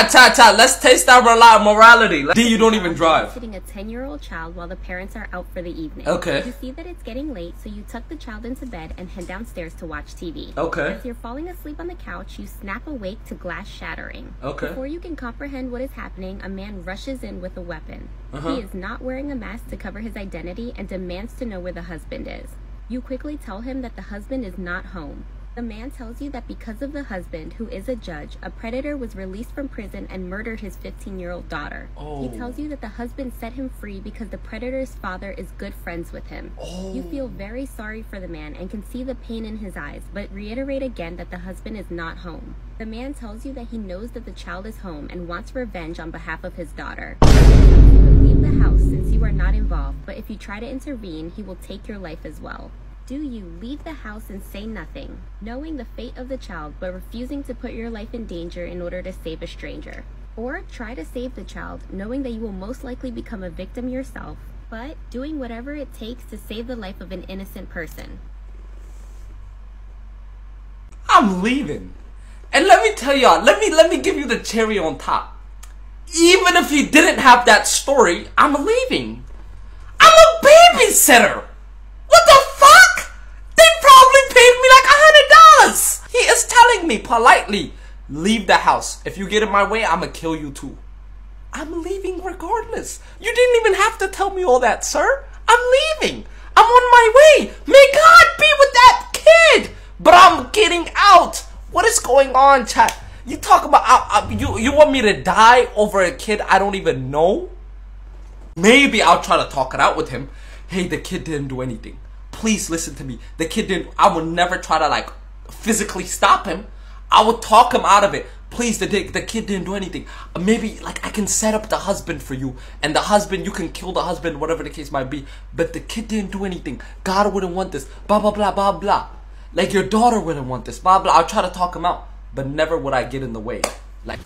Cha. Let's taste our morality. D, you don't even drive. Sitting a 10-year-old child while the parents are out for the evening. Okay. You see that it's getting late, so you tuck the child into bed and head downstairs to watch TV. Okay. As you're falling asleep on the couch, you snap awake to glass shattering. Okay. Before you can comprehend what is happening, a man rushes in with a weapon. He is not wearing a mask to cover his identity and demands to know where the husband is. You quickly tell him that the husband is not home. The man tells you that because of the husband, who is a judge, a predator was released from prison and murdered his 15-year-old daughter. Oh. He tells you that the husband set him free because the predator's father is good friends with him. Oh. You feel very sorry for the man and can see the pain in his eyes, but reiterate again that the husband is not home. The man tells you that he knows that the child is home and wants revenge on behalf of his daughter. He tells you to leave the house since you are not involved, but if you try to intervene, he will take your life as well. Do you leave the house and say nothing, knowing the fate of the child but refusing to put your life in danger in order to save a stranger? Or try to save the child, knowing that you will most likely become a victim yourself, but doing whatever it takes to save the life of an innocent person? I'm leaving. And let me tell y'all, let me give you the cherry on top. Even if he didn't have that story, I'm leaving. I'm a babysitter. What the fuck? They probably paid me like $100. He is telling me politely, leave the house. If you get in my way, I'ma kill you too. I'm leaving regardless. You didn't even have to tell me all that, sir. I'm leaving. I'm on my way. May God be with that kid. But I'm getting out. What is going on, chat? You talk about you want me to die over a kid I don't even know? Maybe I'll try to talk it out with him. Hey, the kid didn't do anything. Please listen to me. The kid didn't. I would never try to like physically stop him. I would talk him out of it. Please, the kid didn't do anything. Maybe like I can set up the husband for you, and the husband, you can kill the husband, whatever the case might be. But the kid didn't do anything. God wouldn't want this. Blah blah blah blah blah. Like your daughter wouldn't want this. Blah blah. I'll try to talk him out, but never would I get in the way. Like.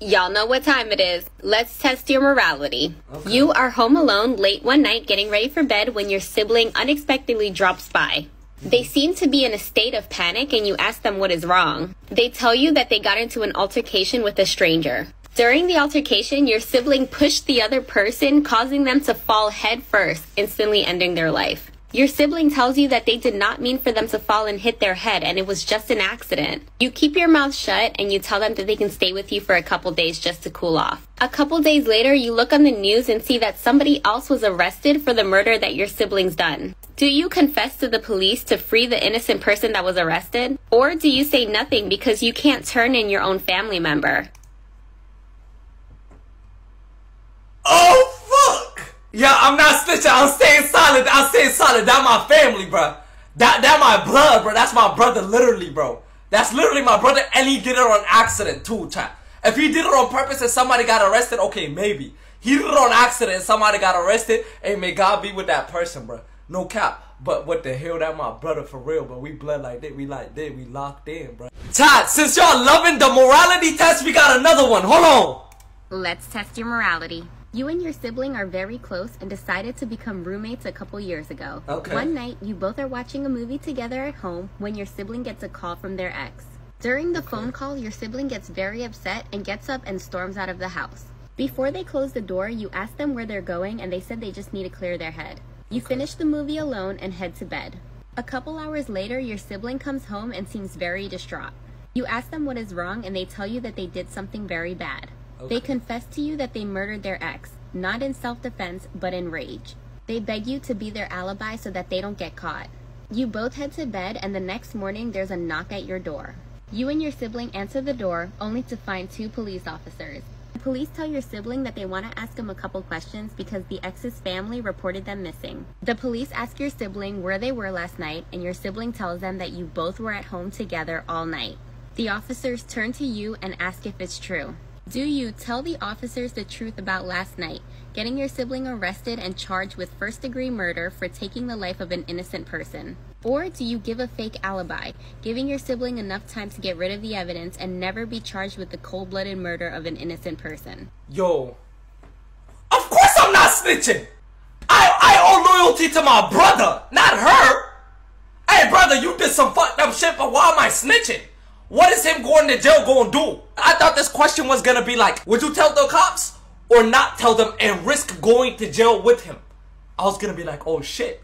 Y'all know what time it is. Let's test your morality. Okay. You are home alone late one night getting ready for bed when your sibling unexpectedly drops by. They seem to be in a state of panic and you ask them what is wrong. They tell you that they got into an altercation with a stranger. During the altercation, your sibling pushed the other person, causing them to fall head first, instantly ending their life. Your sibling tells you that they did not mean for them to fall and hit their head and it was just an accident. You keep your mouth shut and you tell them that they can stay with you for a couple days just to cool off. A couple days later, you look on the news and see that somebody else was arrested for the murder that your sibling's done. Do you confess to the police to free the innocent person that was arrested? Or do you say nothing because you can't turn in your own family member? Oh, fuck! Yeah, I'm not snitching. I'm staying solid. I'm staying solid. That's my family, bro. That my blood, bro. That's my brother, literally, bro. That's literally my brother, and he did it on accident, too, chat. If he did it on purpose and somebody got arrested, okay, maybe. He did it on accident and somebody got arrested, hey, may God be with that person, bro. No cap. But what the hell, that my brother for real, bro. We blood like that. We like that. We locked in, bro. Chat, since y'all loving the morality test, we got another one. Hold on. Let's test your morality. You and your sibling are very close and decided to become roommates a couple years ago. Okay. One night, you both are watching a movie together at home when your sibling gets a call from their ex. During the phone call, your sibling gets very upset and gets up and storms out of the house. Before they close the door, you ask them where they're going and they said they just need to clear their head. You finish the movie alone and head to bed. A couple hours later, your sibling comes home and seems very distraught. You ask them what is wrong and they tell you that they did something very bad. They confess to you that they murdered their ex, not in self-defense, but in rage. They beg you to be their alibi so that they don't get caught. You both head to bed and the next morning there's a knock at your door. You and your sibling answer the door, only to find 2 police officers. The police tell your sibling that they want to ask him a couple questions because the ex's family reported them missing. The police ask your sibling where they were last night and your sibling tells them that you both were at home together all night. The officers turn to you and ask if it's true. Do you tell the officers the truth about last night, getting your sibling arrested and charged with first-degree murder for taking the life of an innocent person? Or do you give a fake alibi, giving your sibling enough time to get rid of the evidence and never be charged with the cold-blooded murder of an innocent person? Yo, of course I'm not snitching. I owe loyalty to my brother, not her. Hey, brother, you did some fucked up shit, but why am I snitching? What is him going to jail gonna do? I thought this question was gonna be like, would you tell the cops or not tell them and risk going to jail with him? I was gonna be like, oh shit.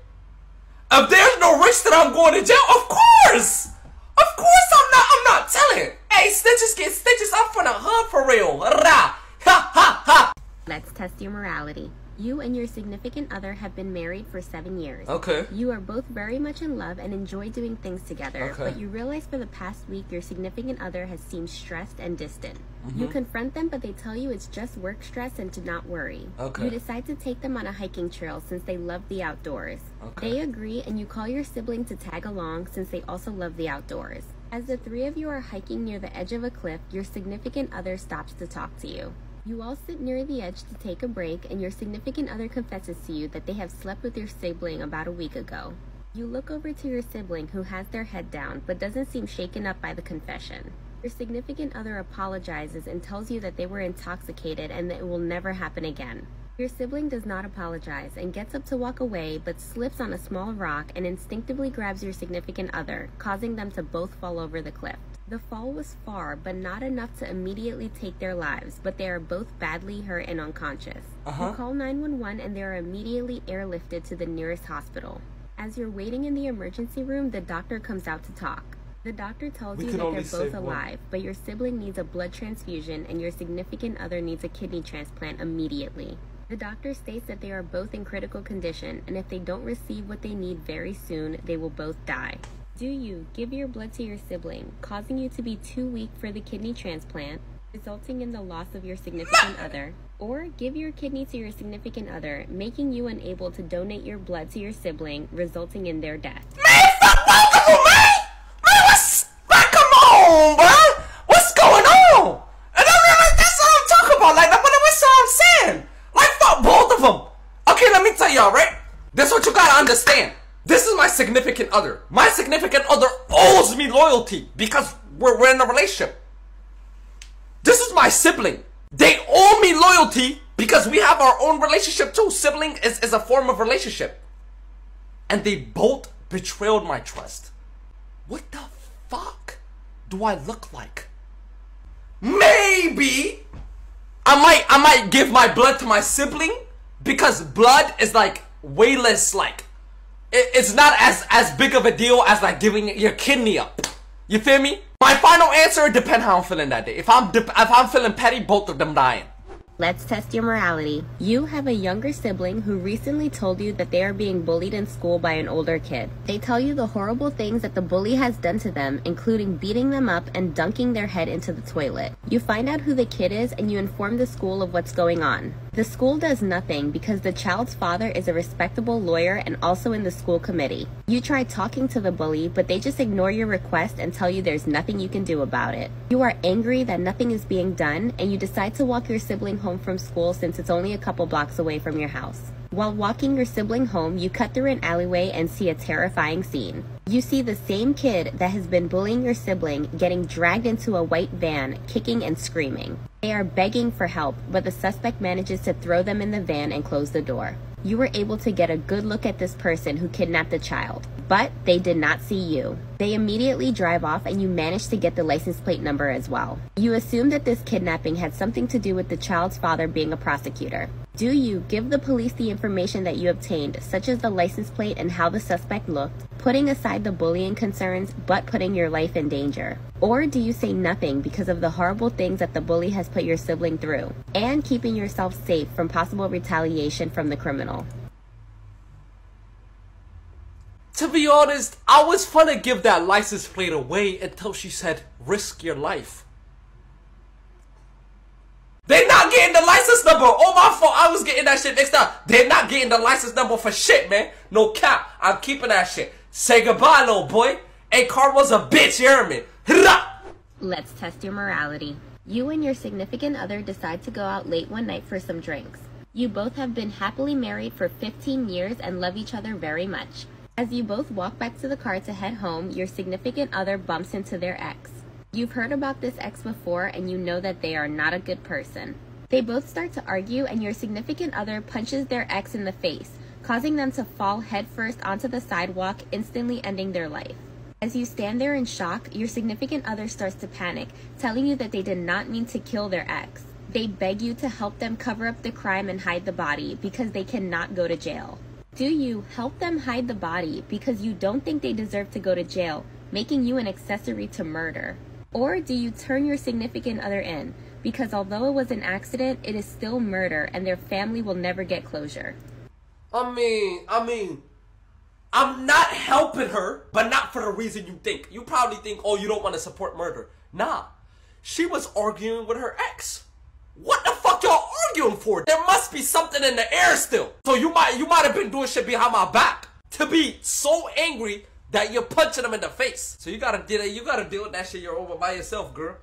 If there's no risk that I'm going to jail, of course I'm not telling. Hey, snitches get stitches. I'm from the hood for real. Rah. Ha ha ha. Let's test your morality. You and your significant other have been married for 7 years. Okay. You are both very much in love and enjoy doing things together, Okay. but you realize for the past week your significant other has seemed stressed and distant. Mm-hmm. You confront them, but they tell you it's just work stress and to not worry. Okay. You decide to take them on a hiking trail since they love the outdoors. Okay. They agree, and you call your sibling to tag along since they also love the outdoors. As the three of you are hiking near the edge of a cliff, your significant other stops to talk to you. You all sit near the edge to take a break, and your significant other confesses to you that they have slept with your sibling about a week ago. You look over to your sibling, who has their head down but doesn't seem shaken up by the confession. Your significant other apologizes and tells you that they were intoxicated and that it will never happen again. Your sibling does not apologize and gets up to walk away, but slips on a small rock and instinctively grabs your significant other, causing them to both fall over the cliff. The fall was far, but not enough to immediately take their lives, but they are both badly hurt and unconscious. You call 911 and they are immediately airlifted to the nearest hospital. As you're waiting in the emergency room, the doctor comes out to talk. The doctor tells you that they're both alive, but your sibling needs a blood transfusion and your significant other needs a kidney transplant immediately. The doctor states that they are both in critical condition, and if they don't receive what they need very soon, they will both die. Do you give your blood to your sibling, causing you to be too weak for the kidney transplant, resulting in the loss of your significant other, or give your kidney to your significant other, making you unable to donate your blood to your sibling, resulting in their death? Man, fuck both of them, man! Man, come on, bro! What's going on? And that's what I'm talking about. Like, that's what I'm saying. Like, fuck both of them. Okay, let me tell y'all, right? This is what you gotta understand. This is my significant other. My significant other owes me loyalty because we're in a relationship. This is my sibling. They owe me loyalty because we have our own relationship too. Sibling is a form of relationship. And they both betrayed my trust. What the fuck do I look like? Maybe I might give my blood to my sibling because blood is like way less like it's not as big of a deal as like giving your kidney up. You feel me? My final answer depends how I'm feeling that day. If I'm feeling petty, both of them dying. Let's test your morality. You have a younger sibling who recently told you that they are being bullied in school by an older kid. They tell you the horrible things that the bully has done to them, including beating them up and dunking their head into the toilet. You find out who the kid is and you inform the school of what's going on. The school does nothing because the child's father is a respectable lawyer and also in the school committee. You try talking to the bully, but they just ignore your request and tell you there's nothing you can do about it. You are angry that nothing is being done, and you decide to walk your sibling home from school since it's only a couple blocks away from your house. While walking your sibling home, you cut through an alleyway and see a terrifying scene. You see the same kid that has been bullying your sibling getting dragged into a white van, kicking and screaming. They are begging for help, but the suspect manages to throw them in the van and close the door. You were able to get a good look at this person who kidnapped the child, but they did not see you. They immediately drive off and you manage to get the license plate number as well. You assume that this kidnapping had something to do with the child's father being a prosecutor. Do you give the police the information that you obtained, such as the license plate and how the suspect looked, putting aside the bullying concerns but putting your life in danger? Or do you say nothing because of the horrible things that the bully has put your sibling through, and keeping yourself safe from possible retaliation from the criminal? To be honest, I was finna give that license plate away until she said, risk your life. They're not getting the license number. Oh, my fault. I was getting that shit next time. They're not getting the license number for shit, man. No cap. I'm keeping that shit. Say goodbye, little boy. Hey, car was a bitch, you hear me? Let's test your morality. You and your significant other decide to go out late one night for some drinks. You both have been happily married for 15 years and love each other very much. As you both walk back to the car to head home, your significant other bumps into their ex. You've heard about this ex before and you know that they are not a good person. They both start to argue and your significant other punches their ex in the face, causing them to fall headfirst onto the sidewalk, instantly ending their life. As you stand there in shock, your significant other starts to panic, telling you that they did not mean to kill their ex. They beg you to help them cover up the crime and hide the body because they cannot go to jail. Do you help them hide the body because you don't think they deserve to go to jail, making you an accessory to murder? Or do you turn your significant other in because although it was an accident, it is still murder and their family will never get closure? I mean, I'm not helping her, but not for the reason you think. You probably think, oh, you don't want to support murder. Nah, she was arguing with her ex. What the fuck y'all arguing for? There must be something in the air still. So you might have been doing shit behind my back to be so angry that you're punching them in the face. So you gotta deal with that shit you're over by yourself, girl.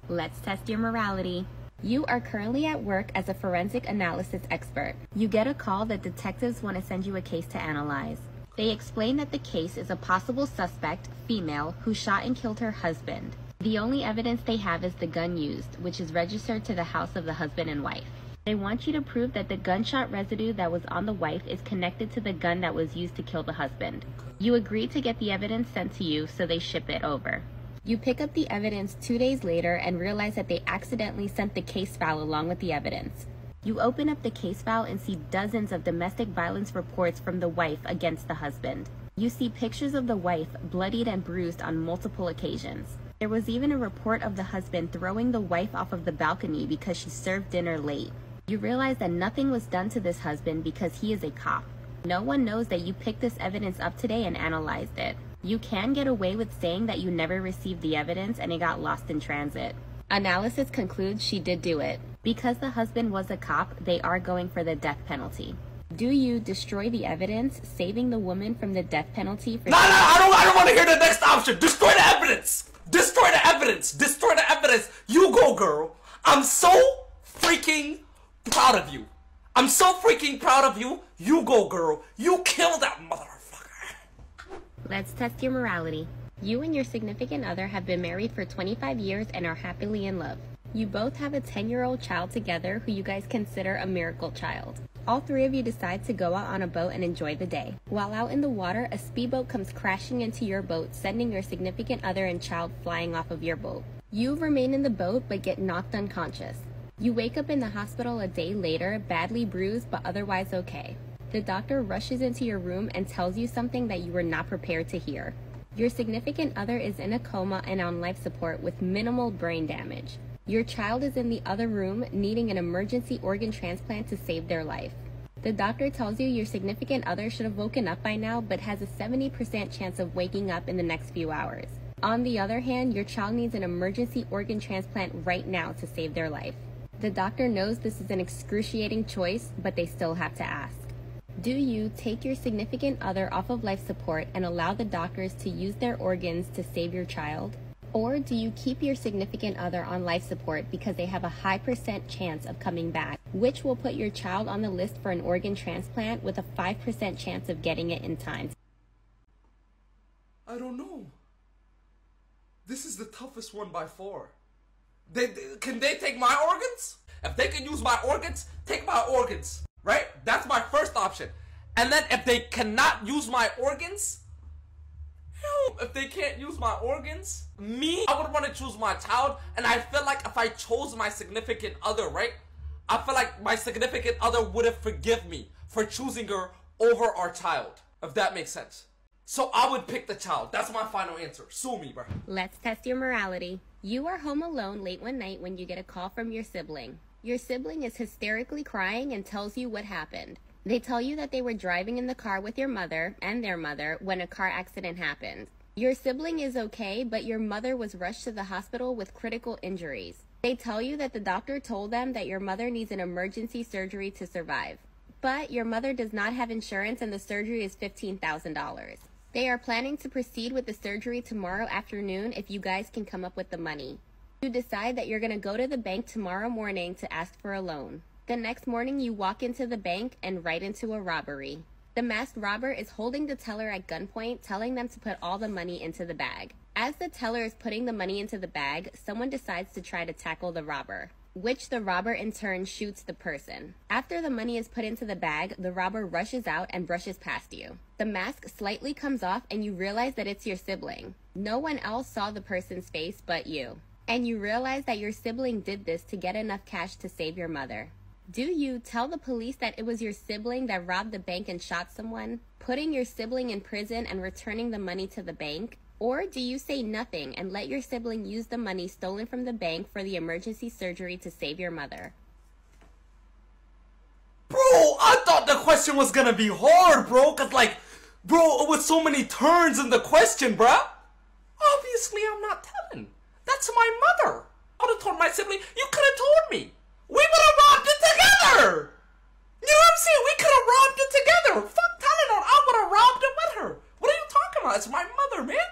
Let's test your morality. You are currently at work as a forensic analysis expert. You get a call that detectives want to send you a case to analyze. They explain that the case is a possible suspect, female, who shot and killed her husband. The only evidence they have is the gun used, which is registered to the house of the husband and wife. They want you to prove that the gunshot residue that was on the wife is connected to the gun that was used to kill the husband. You agree to get the evidence sent to you, so they ship it over. You pick up the evidence 2 days later and realize that they accidentally sent the case file along with the evidence. You open up the case file and see dozens of domestic violence reports from the wife against the husband. You see pictures of the wife bloodied and bruised on multiple occasions. There was even a report of the husband throwing the wife off of the balcony because she served dinner late. You realize that nothing was done to this husband because he is a cop. No one knows that you picked this evidence up today and analyzed it. You can get away with saying that you never received the evidence and it got lost in transit. Analysis concludes she did do it. Because the husband was a cop, they are going for the death penalty. Do you destroy the evidence, saving the woman from the death penalty for— No, I don't want to hear the next option. Destroy the evidence. Destroy the evidence. Destroy the evidence. You go, girl. I'm so freaking proud of you. I'm so freaking proud of you. You go, girl. You kill that motherfucker. Let's test your morality. You and your significant other have been married for 25 years and are happily in love. You both have a 10-year-old child together who you guys consider a miracle child. All three of you decide to go out on a boat and enjoy the day. While out in the water, a speedboat comes crashing into your boat, sending your significant other and child flying off of your boat. You remain in the boat but get knocked unconscious. You wake up in the hospital a day later, badly bruised but otherwise okay. The doctor rushes into your room and tells you something that you were not prepared to hear. Your significant other is in a coma and on life support with minimal brain damage. Your child is in the other room needing an emergency organ transplant to save their life. The doctor tells you your significant other should have woken up by now but has a 70% chance of waking up in the next few hours. On the other hand, your child needs an emergency organ transplant right now to save their life. The doctor knows this is an excruciating choice, but they still have to ask. Do you take your significant other off of life support and allow the doctors to use their organs to save your child? Or do you keep your significant other on life support because they have a high % chance of coming back, which will put your child on the list for an organ transplant with a 5% chance of getting it in time? I don't know. This is the toughest one by far. Can they take my organs? If they can use my organs, take my organs, right? That's my first option. And then if they cannot use my organs, if they can't use my organs, I would want to choose my child. And I feel like if I chose my significant other, right, I feel like my significant other would have forgiven me for choosing her over our child, if that makes sense. So I would pick the child. That's my final answer. Sue me, bro. Let's test your morality. You are home alone late one night when you get a call from your sibling. Your sibling is hysterically crying and tells you what happened. They tell you that they were driving in the car with your mother and their mother when a car accident happened. Your sibling is okay, but your mother was rushed to the hospital with critical injuries. They tell you that the doctor told them that your mother needs an emergency surgery to survive. But your mother does not have insurance and the surgery is $15,000. They are planning to proceed with the surgery tomorrow afternoon if you guys can come up with the money. You decide that you're going to go to the bank tomorrow morning to ask for a loan. The next morning, you walk into the bank and right into a robbery. The masked robber is holding the teller at gunpoint, telling them to put all the money into the bag. As the teller is putting the money into the bag, someone decides to try to tackle the robber, which the robber in turn shoots the person. After the money is put into the bag, the robber rushes out and brushes past you. The mask slightly comes off and you realize that it's your sibling. No one else saw the person's face but you. And you realize that your sibling did this to get enough cash to save your mother. Do you tell the police that it was your sibling that robbed the bank and shot someone, putting your sibling in prison and returning the money to the bank? Or do you say nothing and let your sibling use the money stolen from the bank for the emergency surgery to save your mother? Bro, I thought the question was gonna be hard, bro. Cause bro, it was so many turns in the question, bruh. Obviously, I'm not telling. That's my mother. I would have told my sibling, you could have told me. We would have robbed it together. You know what I'm saying? We could have robbed it together. Fuck telling her. I would have robbed it with her. What are you talking about? It's my mother, man.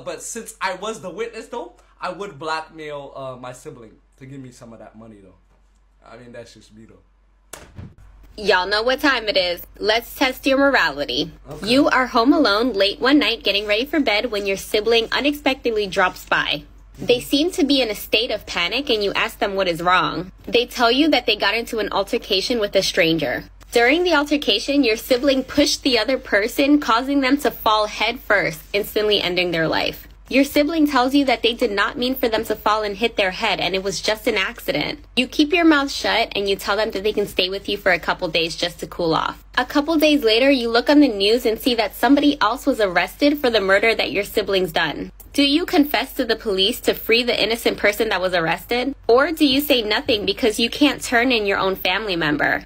But since I was the witness, though, I would blackmail my sibling to give me some of that money, though. I mean, that's just me, though. Y'all know what time it is. Let's test your morality. Okay. You are home alone late one night getting ready for bed when your sibling unexpectedly drops by. They seem to be in a state of panic and you ask them what is wrong. They tell you that they got into an altercation with a stranger. During the altercation, your sibling pushed the other person, causing them to fall head first, instantly ending their life. Your sibling tells you that they did not mean for them to fall and hit their head and it was just an accident. You keep your mouth shut and you tell them that they can stay with you for a couple days just to cool off. A couple days later, you look on the news and see that somebody else was arrested for the murder that your sibling's done. Do you confess to the police to free the innocent person that was arrested? Or do you say nothing because you can't turn in your own family member?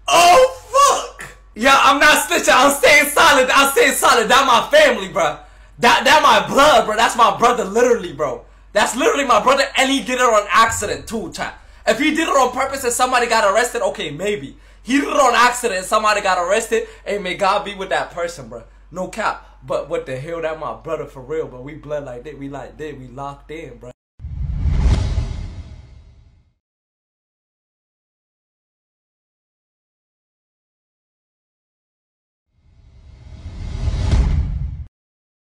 Oh, fuck! Yeah, I'm not snitching. I'm staying solid. I'm staying solid. That's my family, bro. That my blood, bro. That's my brother, literally, bro. That's literally my brother, and he did it on accident, too, chat. If he did it on purpose and somebody got arrested, okay, maybe. He did it on accident and somebody got arrested, hey, may God be with that person, bro. No cap. But what the hell, that my brother for real, bro. We blood like that. We locked in, bro.